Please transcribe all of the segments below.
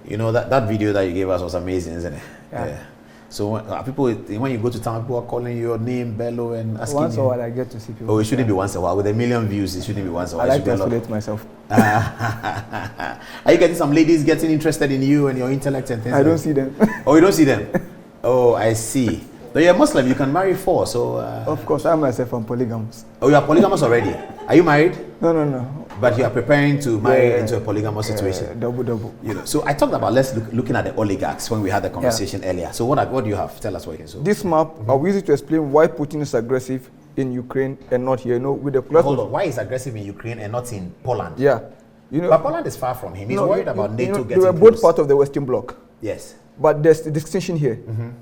You know, that video that you gave us was amazing, isn't it? Yeah. So people, when you go to town, people are calling your name, Bello, and asking once you. a while I get to see people. Oh, it shouldn't be once a while. With 1 million views, it shouldn't be once a while. I like to isolate myself. Are you getting some ladies getting interested in you and your intellect and things? I don't see them. Oh, you don't see them? Oh, I see. So you're a Muslim, you can marry 4, so... Of course, I myself am polygamous. Oh, you are polygamous already? Are you married? No. But you are preparing to marry into a polygamous situation? Double. You know, so I talked about looking at the oligarchs when we had the conversation earlier. So what do you have? Tell us what you can say. This map, I'll use it to explain why Putin is aggressive in Ukraine and not here. You know, with the hold on, why is aggressive in Ukraine and not in Poland? Yeah. You know, but Poland is far from him. He's worried about NATO getting they were both part of the Western Bloc. Yes. But there's the distinction here.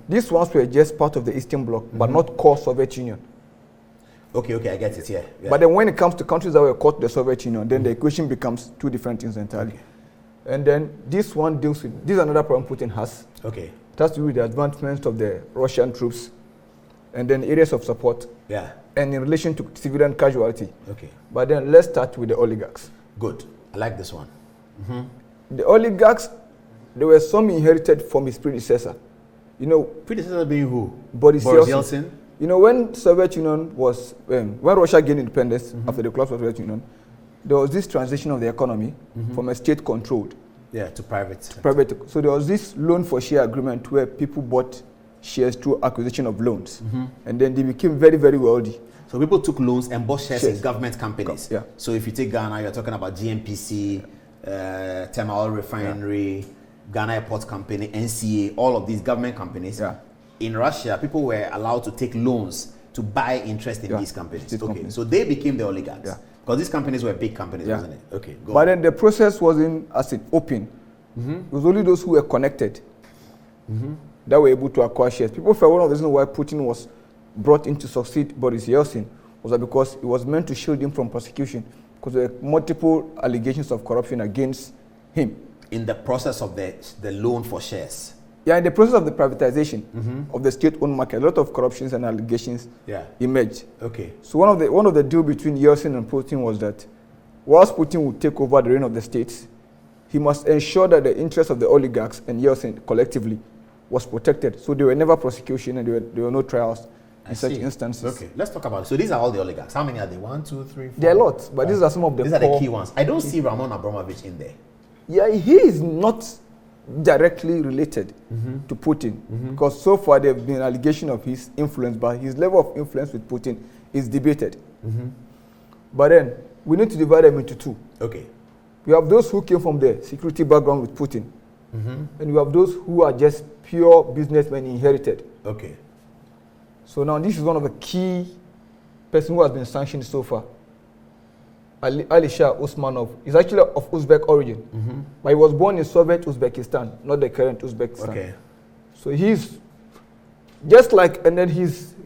These ones were just part of the Eastern Bloc, but not core Soviet Union. Okay, I get it, yeah. But then when it comes to countries that were caught the Soviet Union, then the equation becomes 2 different things entirely. Okay. And then this one deals with, this is another problem Putin has. Okay. It has to do with the advancement of the Russian troops and then areas of support. Yeah. And in relation to civilian casualty. Okay. But then let's start with the oligarchs. Good. I like this one. The oligarchs, there were some inherited from his predecessor. You know, predecessor being who? Boris Yeltsin. You know, when Soviet Union was, when Russia gained independence after the collapse of the Soviet Union, there was this transition of the economy from a state-controlled to private. So there was this loan for share agreement where people bought shares through acquisition of loans, and then they became very, very wealthy. So people took loans and bought shares in government companies. Yeah. So if you take Ghana, you're talking about GNPC, Tema Oil Refinery, Ghana Airport Company, NCA, all of these government companies. Yeah. In Russia, people were allowed to take loans to buy interest in these companies. Okay, so they became the oligarchs. Yeah. Because these companies were big companies, wasn't it? Okay, go on. Then the process wasn't as in open. It was only those who were connected that were able to acquire shares. People felt one of the reasons why Putin was brought in to succeed Boris Yeltsin was that because it was meant to shield him from prosecution, because there were multiple allegations of corruption against him. In the process of the loan for shares? Yeah, in the process of the privatization of the state-owned market, a lot of corruptions and allegations emerged. Okay. So one of the deal between Yeltsin and Putin was that whilst Putin would take over the reign of the states, he must ensure that the interests of the oligarchs and Yeltsin collectively was protected. So there were never prosecution and there were no trials in such instances. Okay, let's talk about it. So these are all the oligarchs. How many are they? 1, 2, 3, 4? There are lots, but these are some of the These are the key ones. I don't see Roman Abramovich in there. Yeah, he is not directly related to Putin because so far there have been allegation of his influence, but his level of influence with Putin is debated. But then we need to divide them into 2. Okay. You have those who came from the security background with Putin, and you have those who are just pure businessmen inherited. Okay. So now this is one of the key persons who has been sanctioned so far. Ali Shah Usmanov is actually of Uzbek origin, but he was born in Soviet Uzbekistan, not the current Uzbekistan. Okay. So he's just like, and then he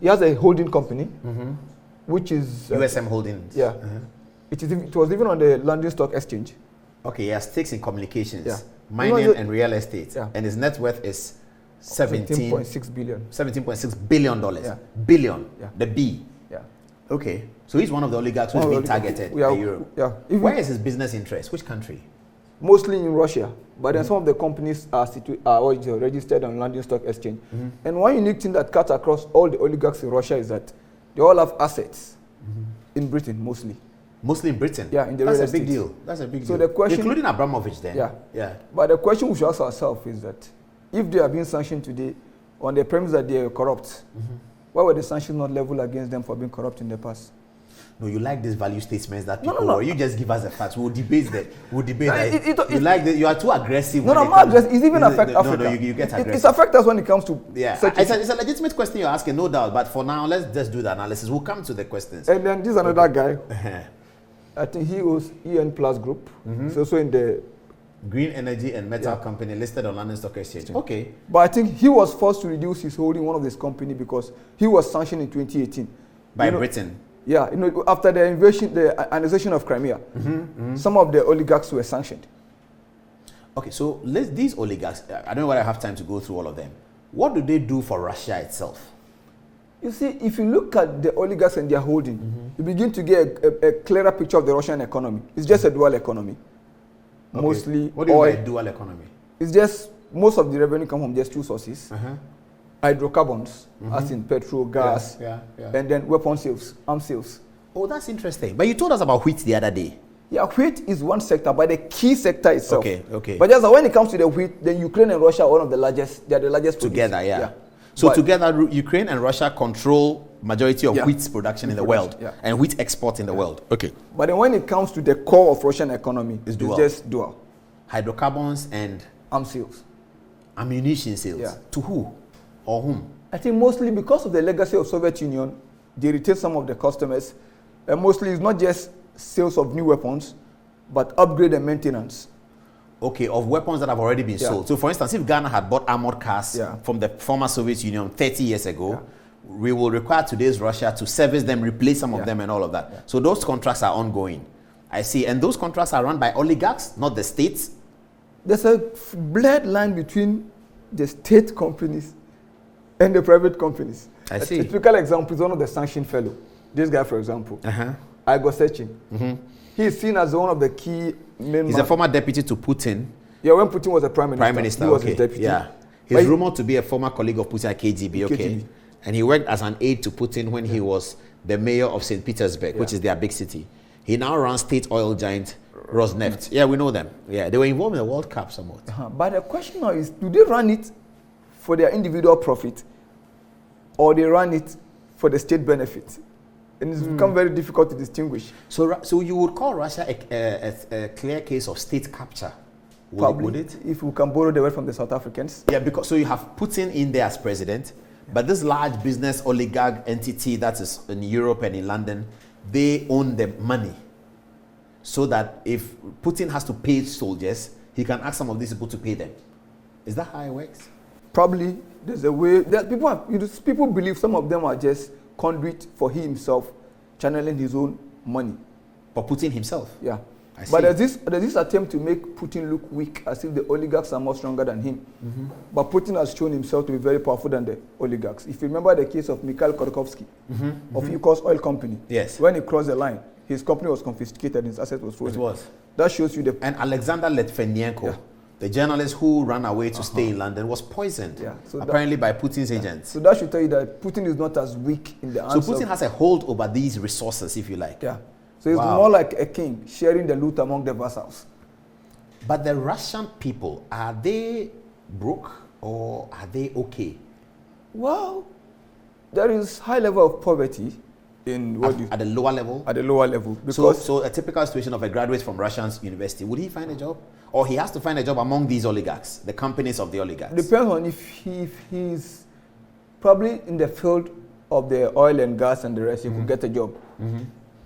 has a holding company, which is USM Holdings. Yeah. It was even on the London Stock Exchange. Okay, he has stakes in communications, mining, and real estate, and his net worth is $17.6 billion. $17.6 billion. Billion. The B. Yeah. Okay. So he's one of the oligarchs who's been targeted by Europe. Yeah. Where is his business interest? Which country? Mostly in Russia. But then some of the companies are registered on London Stock Exchange. And one unique thing that cuts across all the oligarchs in Russia is that they all have assets in Britain, mostly. Mostly in Britain? Yeah, in the That's a big deal. That's a big deal. The question, including Abramovich then? Yeah. But the question we should ask ourselves is that if they are being sanctioned today on the premise that they are corrupt, why were the sanctions not leveled against them for being corrupt in the past? No, you like these value statements that people, or you just give us the facts. We'll debate that. You like that. You are too aggressive. No, I'm not aggressive. It's even affect Africa. No, you get aggressive. It affects us when it comes to. Yeah, it's a legitimate question you're asking, no doubt. But for now, let's just do the analysis. We'll come to the questions. And then this is another guy. I think he owns EN Plus Group. He's also in the Green Energy and Metal Company listed on London Stock Exchange. Okay. But I think he was forced to reduce his holding in one of this company because he was sanctioned in 2018 by Britain. Yeah, after the invasion, the annexation of Crimea, some of the oligarchs were sanctioned. Okay, so these oligarchs, I don't know whether I have time to go through all of them. What do they do for Russia itself? You see, if you look at the oligarchs and their holding, you begin to get a clearer picture of the Russian economy. It's just a dual economy. Okay. Mostly what do you mean by dual economy? It's just most of the revenue come from just two sources. Hydrocarbons, as in petrol, gas, and then weapon sales, arms sales. Oh, that's interesting. But you told us about wheat the other day. Yeah, wheat is one sector, but the key sector itself. Okay. But just when it comes to the wheat, then Ukraine and Russia are one of the largest. They are the largest together. Yeah. So but together, Ukraine and Russia control majority of wheat production in the world and wheat export in the world. Okay. But then when it comes to the core of Russian economy, it's just dual. Hydrocarbons and arms sales, ammunition sales. Yeah. To who or whom? I think mostly because of the legacy of Soviet Union, they retain some of the customers. And mostly it's not just sales of new weapons, but upgrade and maintenance. Okay, of weapons that have already been sold. So for instance, if Ghana had bought armored cars from the former Soviet Union 30 years ago, we will require today's Russia to service them, replace some of them and all of that. So those contracts are ongoing. I see. And those contracts are run by oligarchs, not the states? There's a blurred line between the state companies and the private companies. I see. A typical example is one of the Sanctions fellow. This guy, for example, Adom-Otchere. He is seen as one of the key men. He's a former deputy to Putin. Yeah, when Putin was a prime minister. He was his deputy. Yeah. He's rumored to be a former colleague of Putin at KGB. KGB. And he worked as an aide to Putin when he was the mayor of St. Petersburg, which is their big city. He now runs state oil giant Rosneft. Yeah, we know them. Yeah, they were involved in the World Cup somewhat. But the question now is, do they run it for their individual profit or they run it for the state benefit? And it's become very difficult to distinguish. So you would call Russia a clear case of state capture? Would it? If we can borrow the word from the South Africans. Yeah, because so you have Putin in there as president, but this large business oligarch entity that is in Europe and in London, they own the money. So that if Putin has to pay soldiers, he can ask some of these people to pay them. Is that how it works? Probably. There's a way that people believe some of them are just conduit for he himself, channeling his own money. For Putin himself? Yeah. But there's this attempt to make Putin look weak, as if the oligarchs are more stronger than him. But Putin has shown himself to be very powerful than the oligarchs. If you remember the case of Mikhail Khodorkovsky of Yukos Oil Company, when he crossed the line, his company was confiscated, his asset was frozen. It was. That shows you the... And Alexander Litvinenko, the journalist who ran away to stay in London, was poisoned, apparently by Putin's agents. So that should tell you that Putin is not as weak in the answer. So Putin has a hold over these resources, if you like. Yeah. So it's more like a king sharing the loot among the vassals. But the Russian people, are they broke or are they okay? Well, there is high level of poverty in at the lower level? At the lower level. Because so a typical situation of a graduate from Russian university, would he find a job? Or he has to find a job among these oligarchs, the companies of the oligarchs? Depends on if he's probably in the field of the oil and gas and the rest, he could get a job.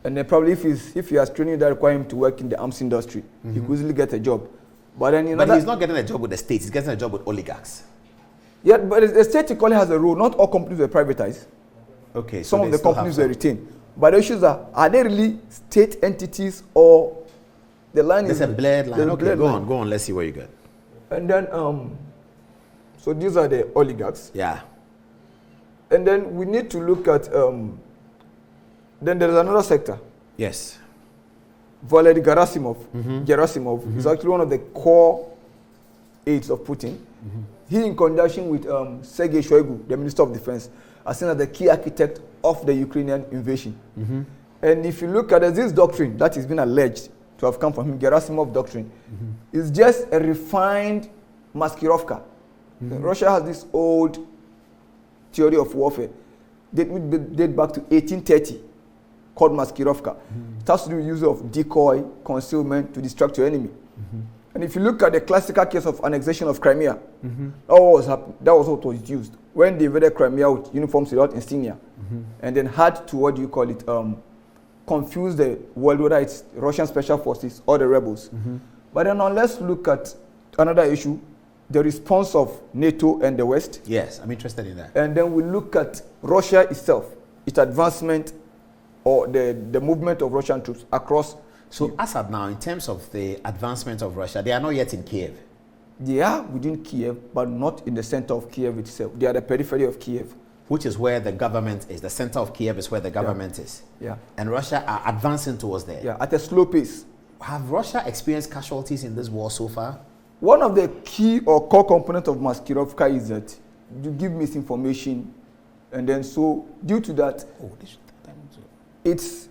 And then probably if he has training that require him to work in the arms industry, he could easily get a job. But then he's not getting a job with the states, he's getting a job with oligarchs. Yeah, but the state equally has a role. Not all companies were privatized. Okay, some of the companies were retained. But the issues are they really state entities or the line is... There's a blurred line. Okay, go on, let's see where you get. And then, so these are the oligarchs. Yeah. And then we need to look at, then there is another sector. Yes. Valery Gerasimov is actually one of the core aides of Putin. He, in conjunction with Sergei Shoigu, the Minister of Defense, are seen as the key architect of the Ukrainian invasion. And if you look at this doctrine that has been alleged to have come from him, Gerasimov doctrine, is just a refined maskirovka. Russia has this old theory of warfare that date back to 1830, called maskirovka. It has to do with use of decoy, concealment to distract your enemy. And if you look at the classical case of annexation of Crimea, that was what was used when they invaded Crimea with uniforms without insignia, and then had to confuse the world, whether it's Russian special forces or the rebels. But then now let's look at another issue, the response of NATO and the West. Yes, I'm interested in that. And then we look at Russia itself, its advancement or the movement of Russian troops across. So as of now, in terms of the advancement of Russia, they are not yet in Kiev. They are within Kiev, but not in the center of Kiev itself. They are the periphery of Kiev. Which is where the government is. The center of Kiev is where the government is. Yeah. And Russia are advancing towards there. Yeah, at a slow pace. Have Russia experienced casualties in this war so far? One of the key or core components of maskirovka is that you give misinformation, and then so due to that, it's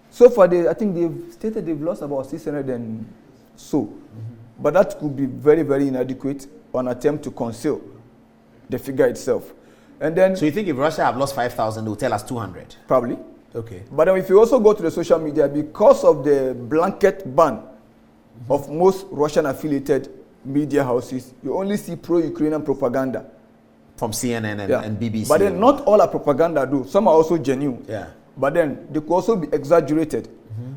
so far I think they've stated they've lost about 600 and so, but that could be very, very inadequate on attempt to conceal the figure itself. And then, so you think if Russia have lost 5,000, they'll tell us 200? Probably. Okay. But then if you also go to the social media, because of the blanket ban of most Russian-affiliated media houses, you only see pro-Ukrainian propaganda. From CNN and BBC. But then not all are propaganda, though. Some are also genuine. Yeah. But then they could also be exaggerated.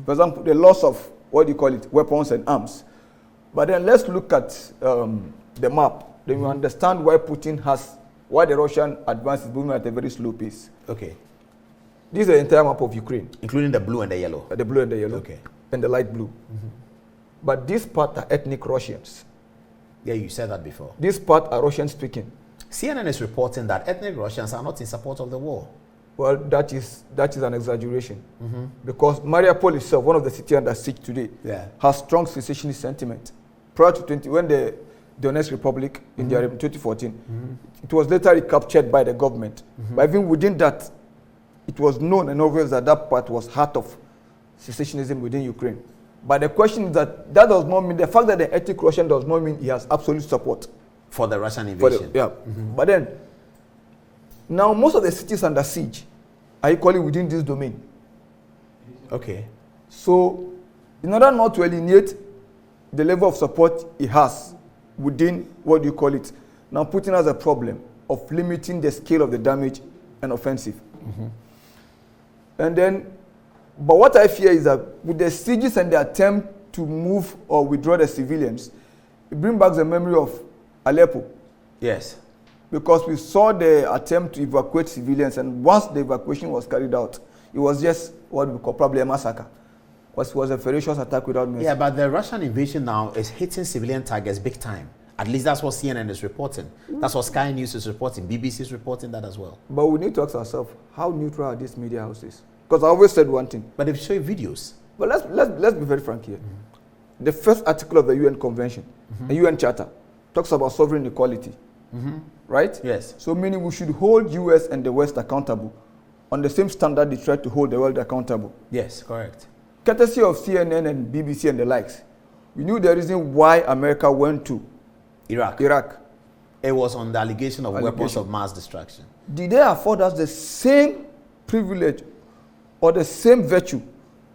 For example, the loss of, weapons and arms. But then let's look at the map. Then we understand why why the Russian advance is moving at a very slow pace. Okay. This is the entire map of Ukraine. Including the blue and the yellow. The blue and the yellow. Okay. And the light blue. But this part are ethnic Russians. Yeah, you said that before. This part are Russian speaking. CNN is reporting that ethnic Russians are not in support of the war. Well, that is an exaggeration. Because Mariupol itself, one of the cities under siege today, has strong secessionist sentiment. Prior to when the Donetsk Republic in 2014, it was later recaptured by the government. But even within that, it was known and obvious that that part was heart of secessionism within Ukraine. But the question is that does not mean, the fact that the ethnic Russian does not mean he has absolute support. For the Russian invasion. But then, now most of the cities under siege are equally within this domain. Okay. So, in order not to alienate the level of support he has within, now Putin has a problem of limiting the scale of the damage and offensive. And then, but what I fear is that with the sieges and the attempt to move or withdraw the civilians, it brings back the memory of Aleppo. Yes. Because we saw the attempt to evacuate civilians, and once the evacuation was carried out, it was just what we call probably a massacre. Because it was a ferocious attack without mercy. Yeah, but the Russian invasion now is hitting civilian targets big time. At least that's what CNN is reporting. That's what Sky News is reporting. BBC is reporting that as well. But we need to ask ourselves, how neutral are these media houses? Because I always said one thing. But they've shown videos. But let's be very frank here. The first article of the UN Convention, the UN Charter, talks about sovereign equality. Right? Yes. So meaning we should hold US and the West accountable on the same standard they try to hold the world accountable. Yes, correct. Courtesy of CNN and BBC and the likes, we knew the reason why America went to Iraq. It was on the allegation of weapons of mass destruction. Did they afford us the same privilege or the same virtue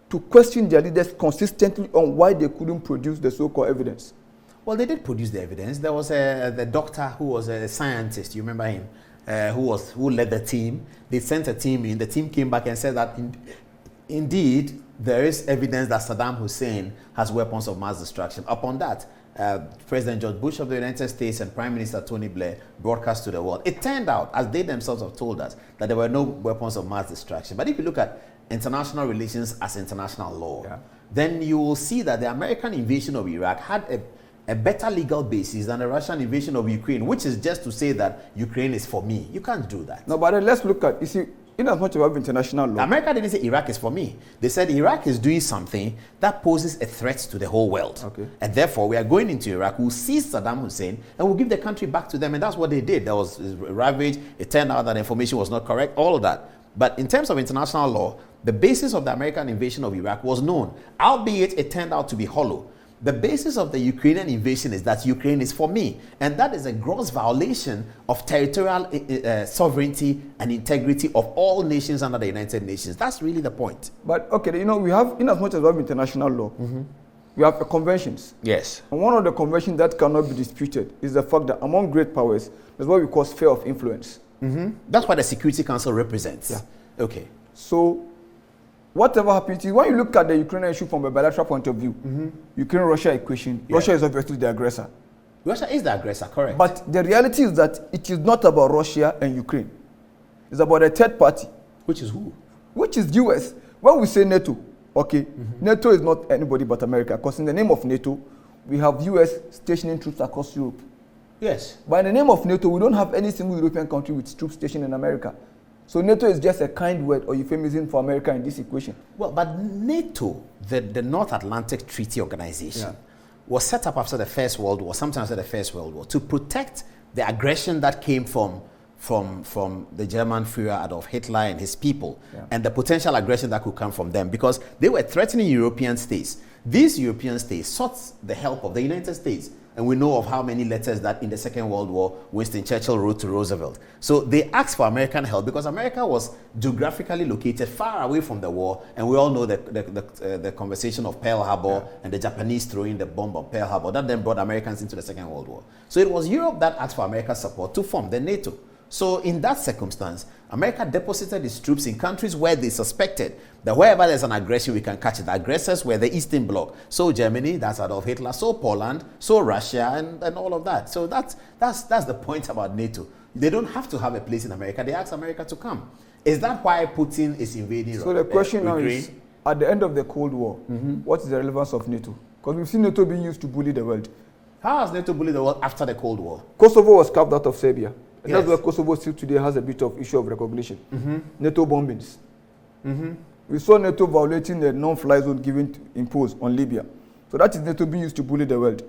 to question their leaders consistently on why they couldn't produce the so-called evidence? Well, they did produce the evidence. There was the doctor who was a scientist, you remember him, who led the team. They sent a team in. The team came back and said that indeed there is evidence that Saddam Hussein has weapons of mass destruction. Upon that, President George Bush of the United States and Prime Minister Tony Blair broadcast to the world. It turned out, as they themselves have told us, that there were no weapons of mass destruction. But if you look at international relations as international law, then you will see that the American invasion of Iraq had a better legal basis than the Russian invasion of Ukraine, which is just to say that Ukraine is for me. You can't do that. No, but then let's look at, you see, in as much about international law. America didn't say Iraq is for me. They said Iraq is doing something that poses a threat to the whole world. Okay. And therefore, we are going into Iraq, we'll seize Saddam Hussein, and we'll give the country back to them. And that's what they did. There was ravage. It turned out that the information was not correct, all of that. But in terms of international law, the basis of the American invasion of Iraq was known, albeit it turned out to be hollow. The basis of the Ukrainian invasion is that Ukraine is for me. And that is a gross violation of territorial sovereignty and integrity of all nations under the United Nations. That's really the point. But, okay, you know, we have, in as much as we have international law, we have conventions. Yes. And one of the conventions that cannot be disputed is the fact that among great powers, there's what we call sphere of influence. That's what the Security Council represents. Yeah. Okay. So, whatever happens, when you look at the Ukrainian issue from a bilateral point of view, Ukraine-Russia equation, Russia is obviously the aggressor. Russia is the aggressor, correct. But the reality is that it is not about Russia and Ukraine. It's about a third party. Which is who? Which is US. When we say NATO, okay, NATO is not anybody but America, because in the name of NATO, we have US stationing troops across Europe. Yes. But in the name of NATO, we don't have any single European country with troops stationed in America. So NATO is just a kind word or euphemism for America in this equation. Well, but NATO, the North Atlantic Treaty Organization, was set up after the First World War, sometime after the First World War, to protect the aggression that came from the German Führer Adolf Hitler and his people, and the potential aggression that could come from them, because they were threatening European states. These European states sought the help of the United States. And we know of how many letters that in the Second World War Winston Churchill wrote to Roosevelt. So they asked for American help because America was geographically located far away from the war. And we all know the conversation of Pearl Harbor and the Japanese throwing the bomb on Pearl Harbor. That then brought Americans into the Second World War. So it was Europe that asked for America's support to form the NATO. So in that circumstance, America deposited its troops in countries where they suspected that wherever there's an aggression, we can catch it. The aggressors were the Eastern Bloc. So Germany, that's Adolf Hitler. So Poland, so Russia, and all of that. So that's the point about NATO. They don't have to have a place in America. They ask America to come. Is that why Putin is invading? So the question now is, at the end of the Cold War, what is the relevance of NATO? Because we've seen NATO being used to bully the world. How has NATO bullied the world after the Cold War? Kosovo was carved out of Serbia. And that's why Kosovo still today has a bit of issue of recognition. NATO bombings. We saw NATO violating the non-fly zone imposed on Libya. So that is NATO being used to bully the world.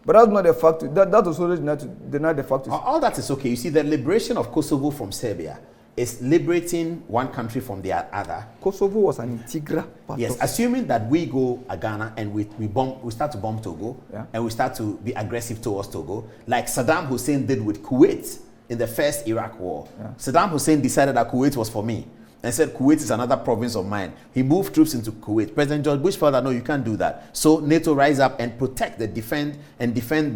But that's not the fact. That also deny the fact. All that is okay. You see, the liberation of Kosovo from Serbia is liberating one country from the other. Kosovo was an integral part. Yes, assuming that we go to Ghana and we start to bomb Togo, and we start to be aggressive towards Togo, like Saddam Hussein did with Kuwait in the first Iraq war. Saddam Hussein decided that Kuwait was for me and said Kuwait is another province of mine. He moved troops into Kuwait. President George Bush felt that no, you can't do that. So NATO rise up and defend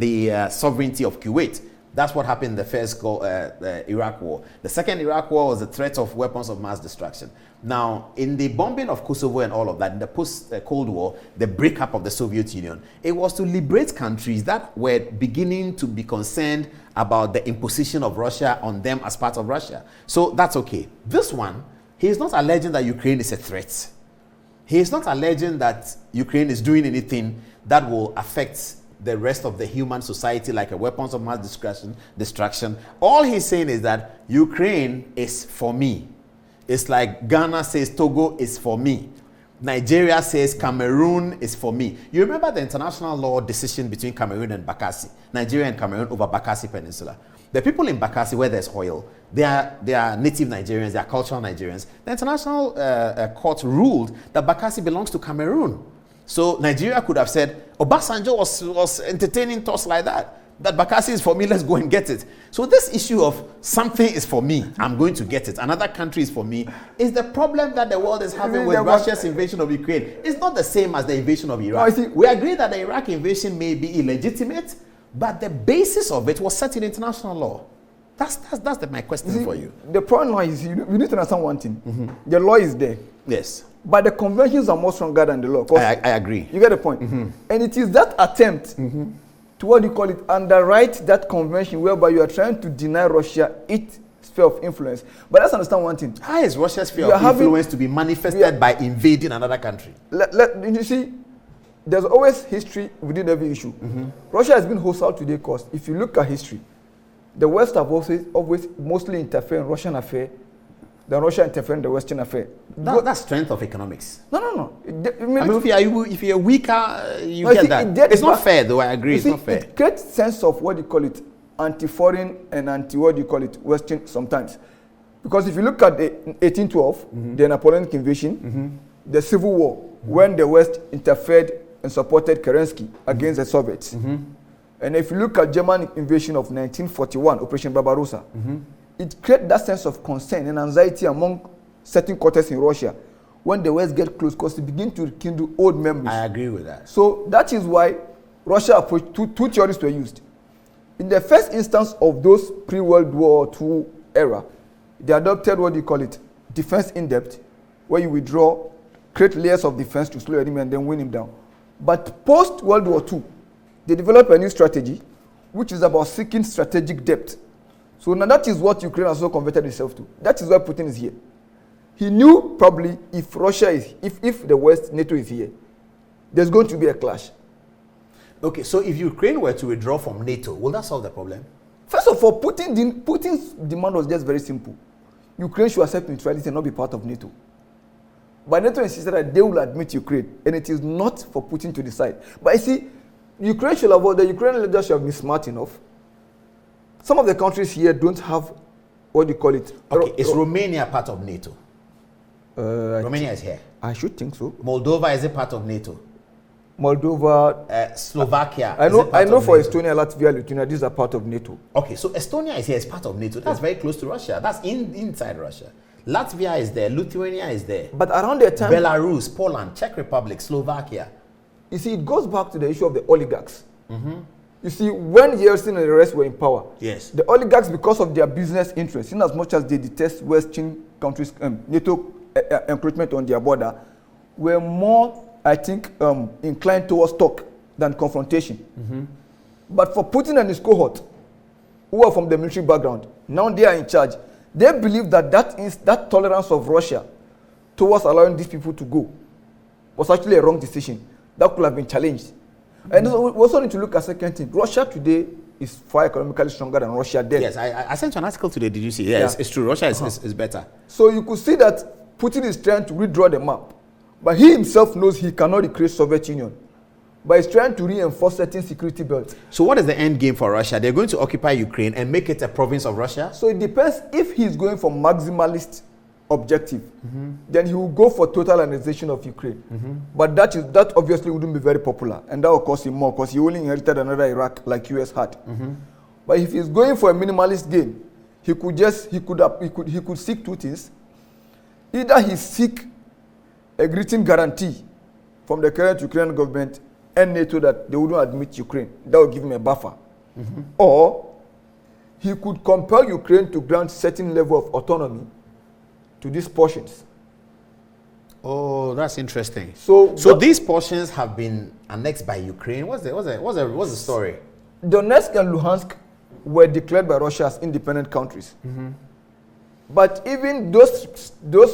the sovereignty of Kuwait. That's what happened in the first Iraq war. The second Iraq war was the threat of weapons of mass destruction. Now, in the bombing of Kosovo and all of that, in the post-Cold War, the breakup of the Soviet Union, it was to liberate countries that were beginning to be concerned about the imposition of Russia on them as part of Russia. So that's okay. This one, he is not alleging that Ukraine is a threat. He is not alleging that Ukraine is doing anything that will affect the rest of the human society, like a weapons of mass destruction. All he's saying is that Ukraine is for me. It's like Ghana says Togo is for me. Nigeria says Cameroon is for me. You remember the international law decision between Cameroon and Bakassi, Nigeria and Cameroon over Bakassi Peninsula. The people in Bakassi, where there's oil, they are native Nigerians, they are cultural Nigerians. The international court ruled that Bakassi belongs to Cameroon. So Nigeria could have said, Obasanjo was entertaining thoughts like that Bakassi is for me, let's go and get it. So this issue of something is for me, I'm going to get it, another country is for me, is the problem that the world is having with Russia's invasion of Ukraine. It's not the same as the invasion of Iraq. We agree that the Iraq invasion may be illegitimate, but the basis of it was set in international law. That's my question for you. The problem is, you need to understand one thing. The law is there. Yes. But the conventions are more stronger than the law. I agree. You get the point? And it is that attempt to, what do you call it, underwrite that convention whereby you are trying to deny Russia its sphere of influence. But let's understand one thing. How is Russia's sphere of influence to be manifested by invading another country? You see, there's always history within every issue. Russia has been hostile to their cause. If you look at history, the West have always mostly interfered in Russian affairs, then Russia interfered in the Western affair. That's strength of economics. No. If you're weaker, you get that. It's not fair, though. I agree. It's not fair. It creates sense of what you call it, anti-foreign and Western sometimes. Because if you look at the 1812, the Napoleonic invasion, the Civil War, when the West interfered and supported Kerensky against the Soviets. And if you look at German invasion of 1941, Operation Barbarossa, it created that sense of concern and anxiety among certain quarters in Russia when the West get close, because they begin to rekindle old memories. I agree with that. So that is why Russia approached, two theories were used. In the first instance of those pre-World War II era, they adopted defense in depth, where you withdraw, create layers of defense to slow your enemy and then win him down. But post-World War II, they developed a new strategy, which is about seeking strategic depth. So now that is what Ukraine has also converted itself to. That is why Putin is here. He knew probably if Russia is, if the West, NATO is here, there's going to be a clash. Okay, so if Ukraine were to withdraw from NATO, will that solve the problem? First of all, Putin's demand was just very simple. Ukraine should accept neutrality and not be part of NATO. But NATO insisted that they will admit Ukraine, and it is not for Putin to decide. But you see, Ukraine should avoid, the Ukrainian leaders should have been smart enough. Some of the countries here don't have, what do you call it? Okay, is Romania part of NATO? Romania is here. I should think so. Moldova, is it part of NATO? Moldova, Slovakia. I know for NATO? Estonia, Latvia, Lithuania, these are part of NATO. Okay, so Estonia is here, it's part of NATO. That's very close to Russia. That's inside Russia. Latvia is there, Lithuania is there. But around that time, Belarus, Poland, Czech Republic, Slovakia. You see, it goes back to the issue of the oligarchs. You see, when Yeltsin and the rest were in power, yes, the oligarchs, because of their business interests, in as much as they detest Western countries, NATO encroachment on their border, were more, I think, inclined towards talk than confrontation. But for Putin and his cohort, who are from the military background, now they are in charge. They believe that that tolerance of Russia towards allowing these people to go was actually a wrong decision. That could have been challenged. And we also need to look at second thing. Russia today is far economically stronger than Russia then. Yes, I sent you an article today. Did you see? Yes, it's true. Russia is better. So you could see that Putin is trying to redraw the map. But he himself knows he cannot recreate Soviet Union. But he's trying to reinforce certain security belts. So what is the end game for Russia? They're going to occupy Ukraine and make it a province of Russia? So it depends. If he's going for maximalist objective, then he will go for total annexation of Ukraine. But that obviously wouldn't be very popular, and that will cost him more because he only inherited another Iraq like US had. But if he's going for a minimalist game, he could seek two things. Either he seek a written guarantee from the current Ukrainian government and NATO that they wouldn't admit Ukraine. That would give him a buffer. Or he could compel Ukraine to grant certain level of autonomy to these portions. Oh, that's interesting. So these portions have been annexed by Ukraine. What's the story? Donetsk and Luhansk were declared by Russia as independent countries. But even those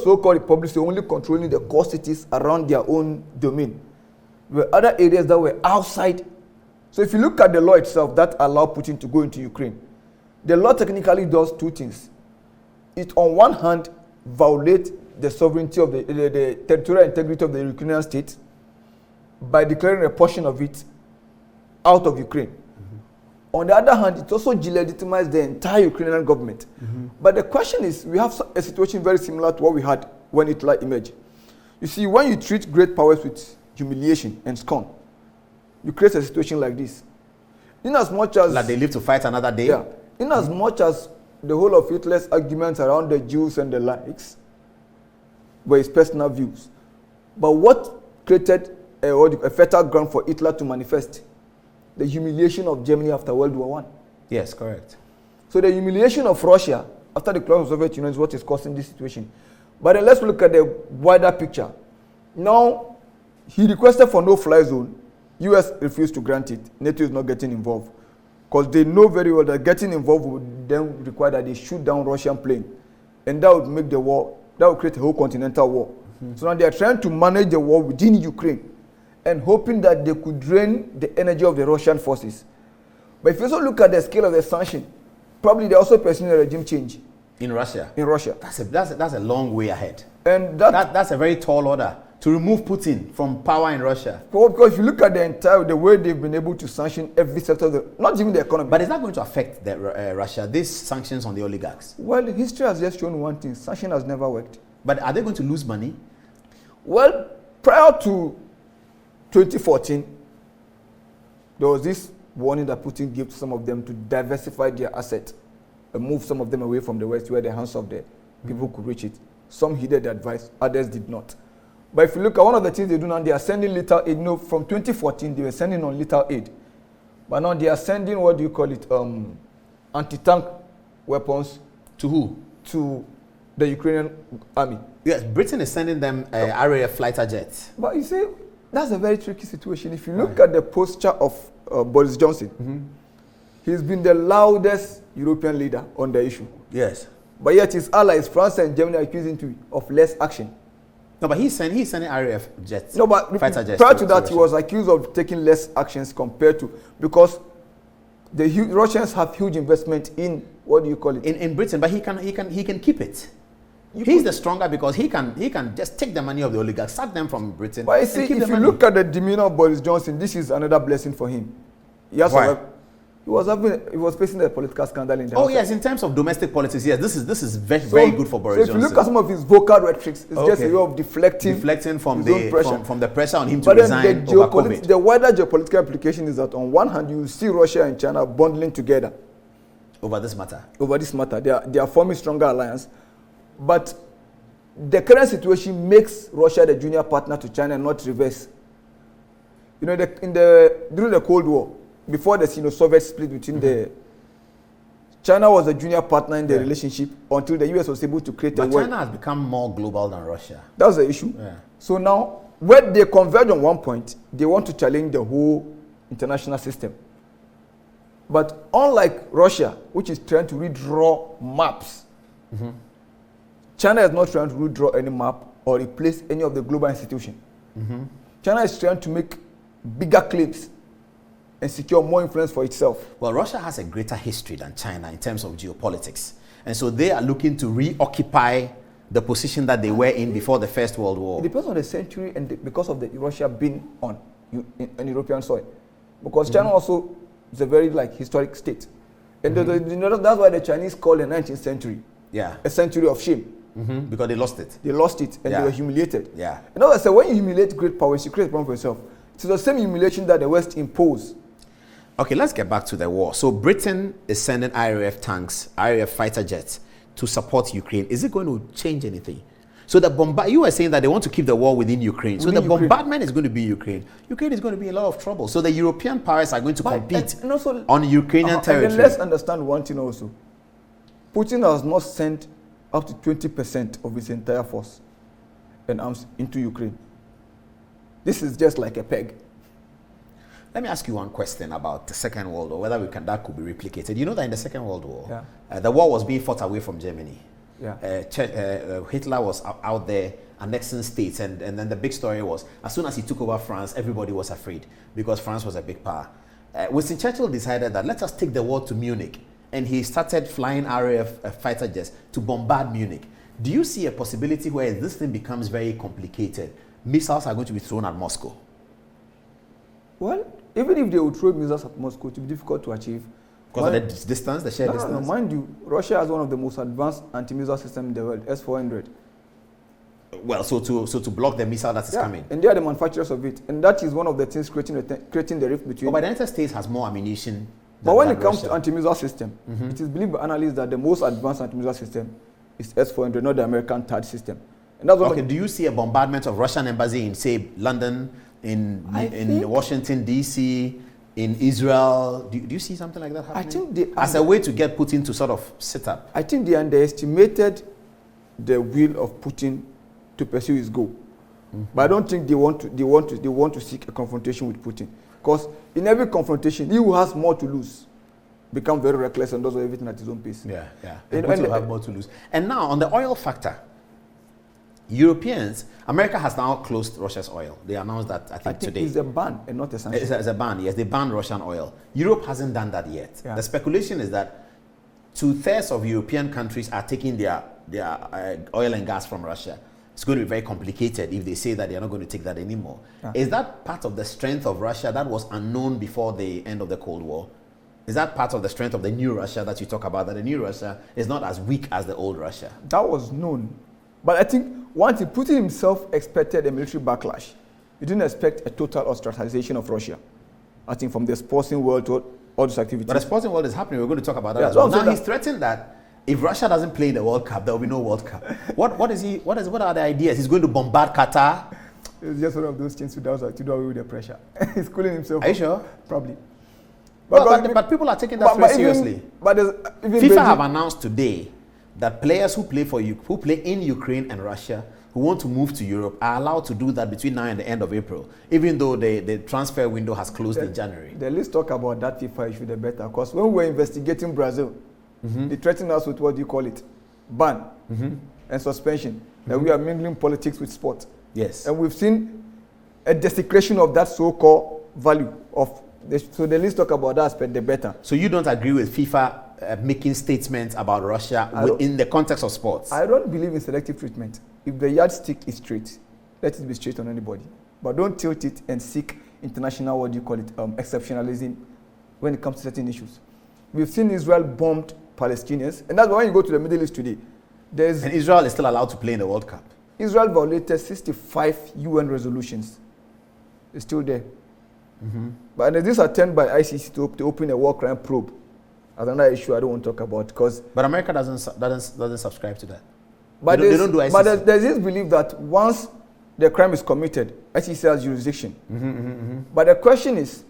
so-called republics were only controlling the core cities around their own domain. There were other areas that were outside. So if you look at the law itself that allowed Putin to go into Ukraine, the law technically does two things. It, on one hand, violates the sovereignty of the territorial integrity of the Ukrainian state by declaring a portion of it out of Ukraine. On the other hand, it also delegitimizes the entire Ukrainian government. But the question is, we have a situation very similar to what we had when Hitler emerged. You see, when you treat great powers with humiliation and scorn, you create a situation like this. In as much as... Like they live to fight another day? Yeah. In as much as the whole of Hitler's arguments around the Jews and the likes were his personal views. But what created a fertile ground for Hitler to manifest? The humiliation of Germany after World War I. Yes, correct. So the humiliation of Russia after the collapse of the Soviet Union is what is causing this situation. But then let's look at the wider picture. Now, he requested for no-fly zone. US refused to grant it. NATO is not getting involved. Because they know very well that getting involved would then require that they shoot down Russian plane. And that would make the war, that would create a whole continental war. So now they are trying to manage the war within Ukraine and hoping that they could drain the energy of the Russian forces. But if you also look at the scale of the sanction, probably they're also pursuing a regime change. In Russia? In Russia. That's a long way ahead. And that's a very tall order to remove Putin from power in Russia. Well, because if you look at the way they've been able to sanction every sector of not even the economy. But is that going to affect Russia, these sanctions on the oligarchs? Well, history has just shown one thing. Sanction has never worked. But are they going to lose money? Well, prior to 2014, there was this warning that Putin gave to some of them to diversify their assets and move some of them away from the West where the hands of the people could reach it. Some heeded the advice, others did not. But if you look at one of the things they do now, they are sending lethal aid. You know, from 2014, they were sending on lethal aid. But now they are sending, what do you call it, anti-tank weapons. To who? To the Ukrainian army. Yes, Britain is sending them RAF fighter jets. But you see, that's a very tricky situation. If you look at the posture of Boris Johnson, he's been the loudest European leader on the issue. Yes. But yet his allies, France and Germany, are accusing him of less action. No, but he's sending RAF jets. No, but fighter jets. Prior to that, he was accused of taking less actions compared to, because the Russians have huge investment in, what do you call it? In Britain, but he can keep it. He's the stronger because he can just take the money of the oligarchs, sack them from Britain. But you see, if you look at the demeanor of Boris Johnson, this is another blessing for him. Why? He was facing a political scandal in the House. Yes, in terms of domestic politics, yes, this is very good for Boris Johnson. So if you look at some of his vocal rhetorics, it's just a way of deflecting from the pressure on him to resign over COVID. The wider geopolitical implication is that on one hand, you see Russia and China bundling together over this matter. They are forming stronger alliance, but the current situation makes Russia the junior partner to China, not reverse. You know, during the Cold War, before the Soviet split between China was a junior partner in the relationship until the US was able to create a war. But China has become more global than Russia. That's the issue. Yeah. So now, when they converge on one point, they want to challenge the whole international system. But unlike Russia, which is trying to redraw maps, China is not trying to redraw any map or replace any of the global institutions. China is trying to make bigger claims and secure more influence for itself. Well, Russia has a greater history than China in terms of geopolitics. And so they are looking to reoccupy the position that they were in before the First World War. It depends on the century and because of the Russia being on European soil. Because China also is a very historic state. And that's why the Chinese call the 19th century a century of shame. Because they lost it. They lost it and they were humiliated. Yeah. In other words, when you humiliate great powers, you create a problem for yourself. It's the same humiliation that the West imposed. Okay, let's get back to the war. So Britain is sending RAF tanks, RAF fighter jets to support Ukraine. Is it going to change anything? So you were saying that they want to keep the war within Ukraine. So bombardment is going to be Ukraine. Ukraine is going to be in a lot of trouble. So the European powers are going to compete on Ukrainian territory. And let's understand one thing also. Putin has not sent up to 20% of his entire force and arms into Ukraine. This is just like a peg. Let me ask you one question about the Second World War, whether that could be replicated. You know that in the Second World War, the war was being fought away from Germany. Hitler was out there annexing states, and then the big story was, as soon as he took over France, everybody was afraid because France was a big power. Winston Churchill decided that let us take the war to Munich, and he started flying RAF fighter jets to bombard Munich. Do you see a possibility where this thing becomes very complicated? Missiles are going to be thrown at Moscow. Well, even if they would throw missiles at Moscow, it would be difficult to achieve. Because of the distance, the shared distance? No, mind you, Russia has one of the most advanced anti-missile systems in the world, S-400. Well, so to block the missile that is coming. And they are the manufacturers of it. And that is one of the things creating the rift between... But the United States has more ammunition. But when it comes to anti-missile system, it is believed by analysts that the most advanced anti-missile system is S-400, not the American THAAD system. And that's do you see a bombardment of Russian embassy in, say, London, in Washington, D.C., in Israel? Do you see something like that happening? As a way to get Putin to sort of sit up? I think they underestimated the will of Putin to pursue his goal. But I don't think they want to seek a confrontation with Putin. Because in every confrontation, he who has more to lose becomes very reckless and does everything at his own pace. Yeah. And Putin will have more to lose. And now, on the oil factor, America has now closed Russia's oil. They announced that, I think today. It's a ban and not a sanction. It's a ban, yes. They banned Russian oil. Europe hasn't done that yet. The speculation is that 2/3 of European countries are taking their oil and gas from Russia. It's going to be very complicated if they say that they're not going to take that anymore. Is that part of the strength of Russia that was unknown before the end of the Cold War? Is that part of the strength of the new Russia that you talk about, that the new Russia is not as weak as the old Russia? That was known. But I think once Putin himself expected a military backlash, he didn't expect a total ostracization of Russia. I think from the sporting world to all these activities. But the sporting world is happening. We're going to talk about that as well. Now he's threatened that if Russia doesn't play in the World Cup, there will be no World Cup. What are the ideas? He's going to bombard Qatar? It's just one of those things to do away with the pressure. He's cooling himself. Are you sure? Probably. But people are taking that seriously. FIFA have announced today that players who play in Ukraine and Russia who want to move to Europe are allowed to do that between now and the end of April, even though the transfer window has closed in January. The least talk about that FIFA issue, the better. Because when we were investigating Brazil, they threatened us with, what do you call it, ban and suspension. That we are mingling politics with sport. Yes. And we've seen a desecration of that so-called value of. So the least talk about that aspect, the better. So you don't agree with FIFA making statements about Russia in the context of sports? I don't believe in selective treatment. If the yardstick is straight, let it be straight on anybody. But don't tilt it and seek international, exceptionalism when it comes to certain issues. We've seen Israel bombed Palestinians, and that's why when you go to the Middle East today, and Israel is still allowed to play in the World Cup. Israel violated 65 UN resolutions. It's still there. Mm-hmm. But this attempt by ICC to open a war crime probe, another issue I don't want to talk about, because. But America doesn't subscribe to that. But they don't do ICC. But there's this belief that once the crime is committed, ICC has jurisdiction. Mm-hmm, mm-hmm, mm-hmm. But the question is,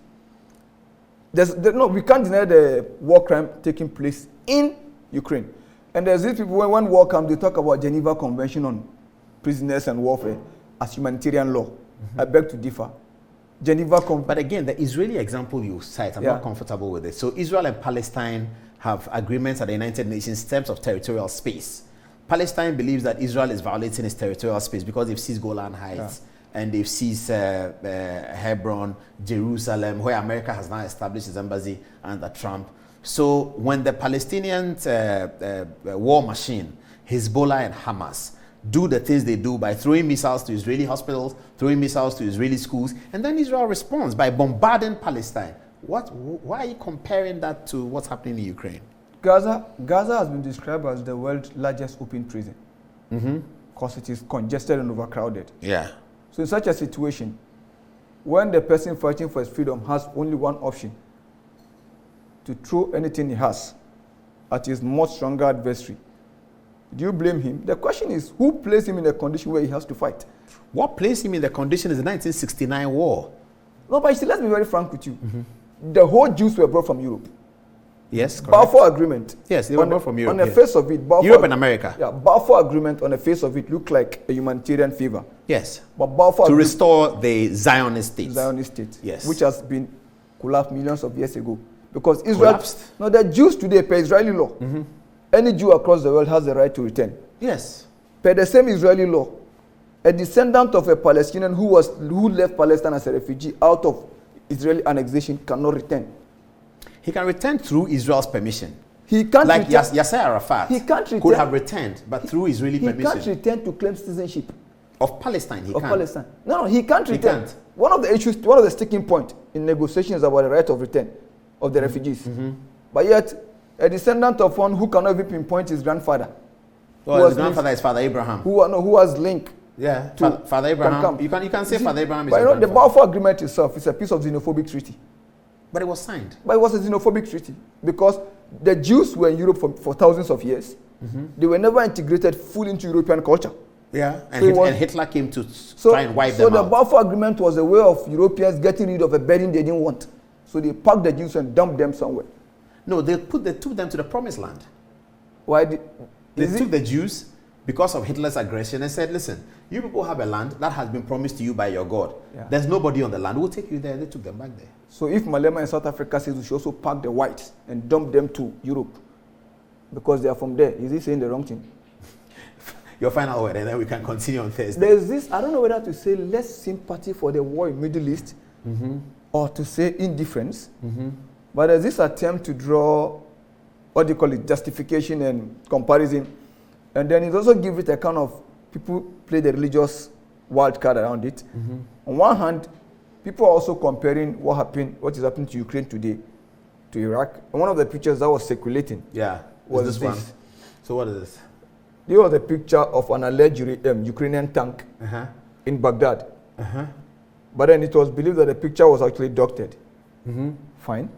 we can't deny the war crime taking place in Ukraine. And there's these people, when war comes, they talk about Geneva Convention on Prisoners and Warfare as humanitarian law. Mm-hmm. I beg to differ. But again, the Israeli example you cite, I'm not comfortable with it. So Israel and Palestine have agreements at the United Nations in terms of territorial space. Palestine believes that Israel is violating its territorial space because they've seized Golan Heights and they've seized Hebron, Jerusalem, where America has now established its embassy under Trump. So when the Palestinian war machine, Hezbollah and Hamas, do the things they do by throwing missiles to Israeli hospitals, throwing missiles to Israeli schools, and then Israel responds by bombarding Palestine. Why are you comparing that to what's happening in Ukraine? Gaza has been described as the world's largest open prison because it is congested and overcrowded. Yeah. So in such a situation, when the person fighting for his freedom has only one option, to throw anything he has at his much stronger adversary, do you blame him? The question is, who placed him in a condition where he has to fight? What placed him in the condition is the 1969 war. No, but let's be very frank with you. Mm-hmm. The whole Jews were brought from Europe. Yes, correct. Balfour Agreement. Yes, they were brought from Europe. On the face of it, Europe and America. Yeah, Balfour Agreement on the face of it looked like a humanitarian favor. Yes. But Balfour to restore the Zionist state. Zionist state. Yes. Which has been collapsed millions of years ago. Because Israel. Collapsed? No, the Jews today, per Israeli law, any Jew across the world has the right to return. Yes. Per the same Israeli law, a descendant of a Palestinian who left Palestine as a refugee out of Israeli annexation cannot return. He can return through Israel's permission. He can't like Yasser Arafat could have returned, but through Israeli permission. He can't return to claim citizenship. Of Palestine, he can't. Palestine. No, he can't return. He can't. One of the sticking points in negotiations about the right of return of the refugees. Mm-hmm. But yet, a descendant of one who cannot even pinpoint his grandfather. Well, his grandfather is Father Abraham. Who has link. Yeah, to Father Abraham. You can say Father Abraham is but his grandfather. The Balfour Agreement itself is a piece of xenophobic treaty. But it was signed. But it was a xenophobic treaty because the Jews were in Europe for thousands of years. Mm-hmm. They were never integrated fully into European culture. Yeah, and Hitler came to try and wipe them out. So the Balfour Agreement was a way of Europeans getting rid of a burden they didn't want. So they packed the Jews and dumped them somewhere. No, they took them to the Promised Land. Why? They took the Jews because of Hitler's aggression and said, listen, you people have a land that has been promised to you by your God. Yeah. There's nobody on the land. We'll take you there. They took them back there. So if Malema in South Africa says we should also pack the whites and dump them to Europe because they are from there, is he saying the wrong thing? Your final word, and then we can continue on Thursday. There's this, I don't know whether to say less sympathy for the war in Middle East or to say indifference, but there's this attempt to draw, justification and comparison, and then it also gives it a kind of, people play the religious wild card around it. On one hand, people are also comparing what is happening to Ukraine today to Iraq. And one of the pictures that was circulating was this one. So what is this? There was a picture of an alleged Ukrainian tank in Baghdad. But then it was believed that the picture was actually doctored. Fine.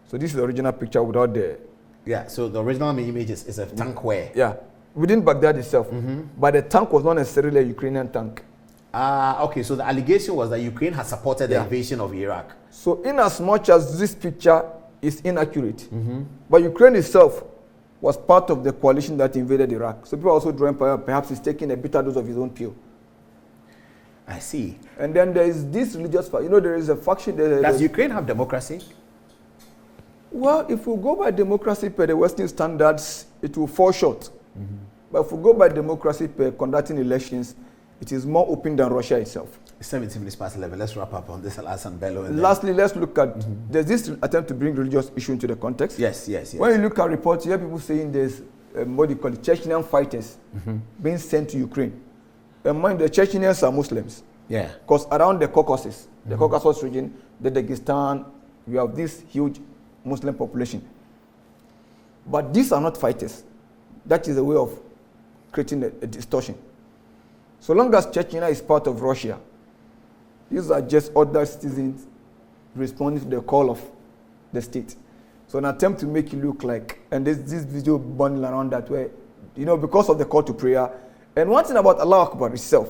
So this is the original picture without the... Yeah, so the original image is a tank where? Yeah, within Baghdad itself. But the tank was not necessarily a Ukrainian tank. Okay, so the allegation was that Ukraine has supported the invasion of Iraq. So in as much as this picture is inaccurate, but Ukraine itself was part of the coalition that invaded Iraq. So people are also drawing perhaps he's taking a bitter dose of his own pill. I see. And then there is this religious, there is a faction. Does Ukraine have democracy? Well, if we go by democracy per the Western standards, it will fall short. But if we go by democracy per conducting elections, it is more open than Russia itself. It's 17 minutes past 11. Let's wrap up on this Alhassan Bello. And lastly, let's look at, there's this attempt to bring religious issue into the context. Yes. When you look at reports, you hear people saying there's, what do you call it, Chechnyan fighters being sent to Ukraine. And mind, the Chechnyans are Muslims. Yeah. Because around the Caucasus, the Caucasus region, the Dagestan, we have this huge Muslim population. But these are not fighters. That is a way of creating a distortion. So long as Chechnya is part of Russia, these are just other citizens responding to the call of the state. So an attempt to make it look like, and there's this video bundling around that way, because of the call to prayer. And one thing about Allah Akbar itself,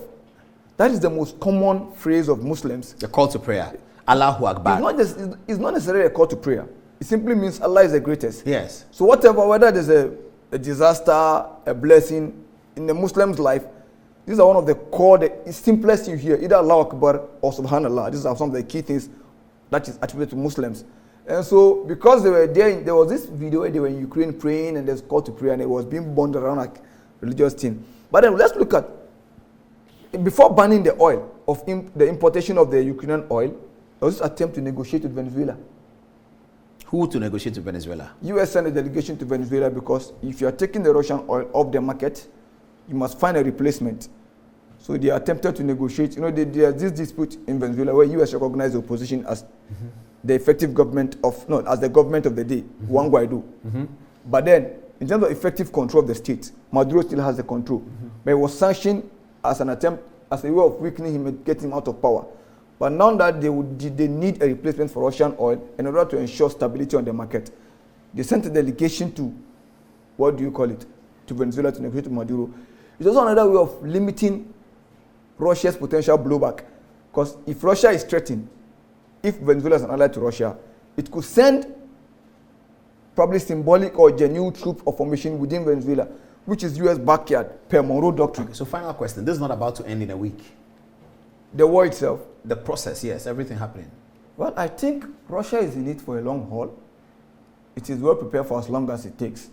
that is the most common phrase of Muslims. The call to prayer. Allahu Akbar. It's not necessarily a call to prayer. It simply means Allah is the greatest. Yes. So whether there's a disaster, a blessing in the Muslim's life, these are one of the simplest you hear, either Allahu Akbar or Subhanallah. These are some of the key things that is attributed to Muslims. And so, because they were there was this video where they were in Ukraine praying, and there's a call to prayer, and it was being bundled around like religious thing. But then let's look at, before banning the oil, the importation of the Ukrainian oil, there was this attempt to negotiate with Venezuela. Who to negotiate with Venezuela? US sent a delegation to Venezuela because if you are taking the Russian oil off the market, you must find a replacement. So they attempted to negotiate. There's this dispute in Venezuela where US recognized the opposition as the effective government as the government of the day, Juan Guaido. But then, in terms of effective control of the state, Maduro still has the control. But it was sanctioned as an attempt, as a way of weakening him and getting him out of power. But now that they need a replacement for Russian oil in order to ensure stability on the market, they sent a delegation to, to Venezuela to negotiate with Maduro. It's also another way of limiting Russia's potential blowback. Because if Russia is threatened, if Venezuela is an ally to Russia, it could send probably symbolic or genuine troop or formation within Venezuela, which is US backyard per Monroe Doctrine. Okay, so final question. This is not about to end in a week. The war itself? The process, yes, everything happening. Well, I think Russia is in it for a long haul. It is well prepared for as long as it takes.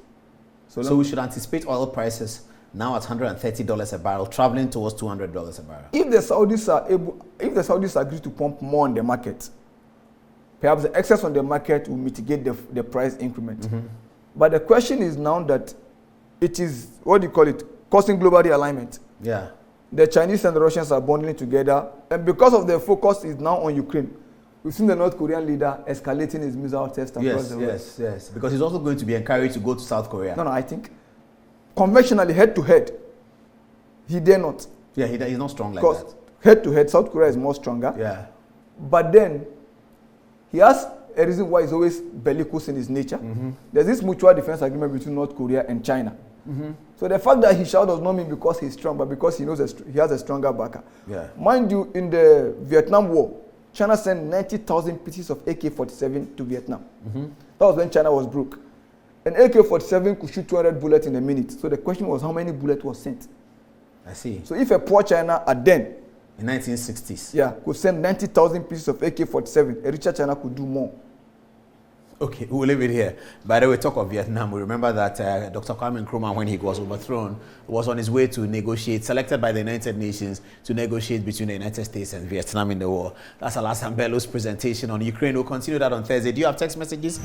So we should anticipate oil prices now at $130 a barrel, traveling towards $200 a barrel. If the Saudis agree to pump more on the market, perhaps the excess on the market will mitigate the price increment. But the question is now that it is, causing global realignment. Yeah. The Chinese and the Russians are bonding together, and because of their focus is now on Ukraine, we've seen the North Korean leader escalating his missile test across the world. Yes. Because he's also going to be encouraged to go to South Korea. No, I think conventionally, head to head, he dare not. Yeah, he's not strong like that. Head to head, South Korea is more stronger. Yeah. But then, he has a reason why he's always bellicose in his nature. There's this mutual defense agreement between North Korea and China. So the fact that he shouts does not mean because he's strong, but because he knows he has a stronger backer. Yeah. Mind you, in the Vietnam War, China sent 90,000 pieces of AK-47 to Vietnam. That was when China was broke. An AK-47 could shoot 200 bullets in a minute. So the question was how many bullets was sent. I see. So if a poor China at then, in 1960s, could send 90,000 pieces of AK-47, a richer China could do more. Okay, we'll leave it here. By the way, talk of Vietnam. We remember that Dr. Kwame Nkrumah, when he was overthrown, was on his way to negotiate, selected by the United Nations to negotiate between the United States and Vietnam in the war. That's Alhassan Bello's presentation on Ukraine. We'll continue that on Thursday. Do you have text messages?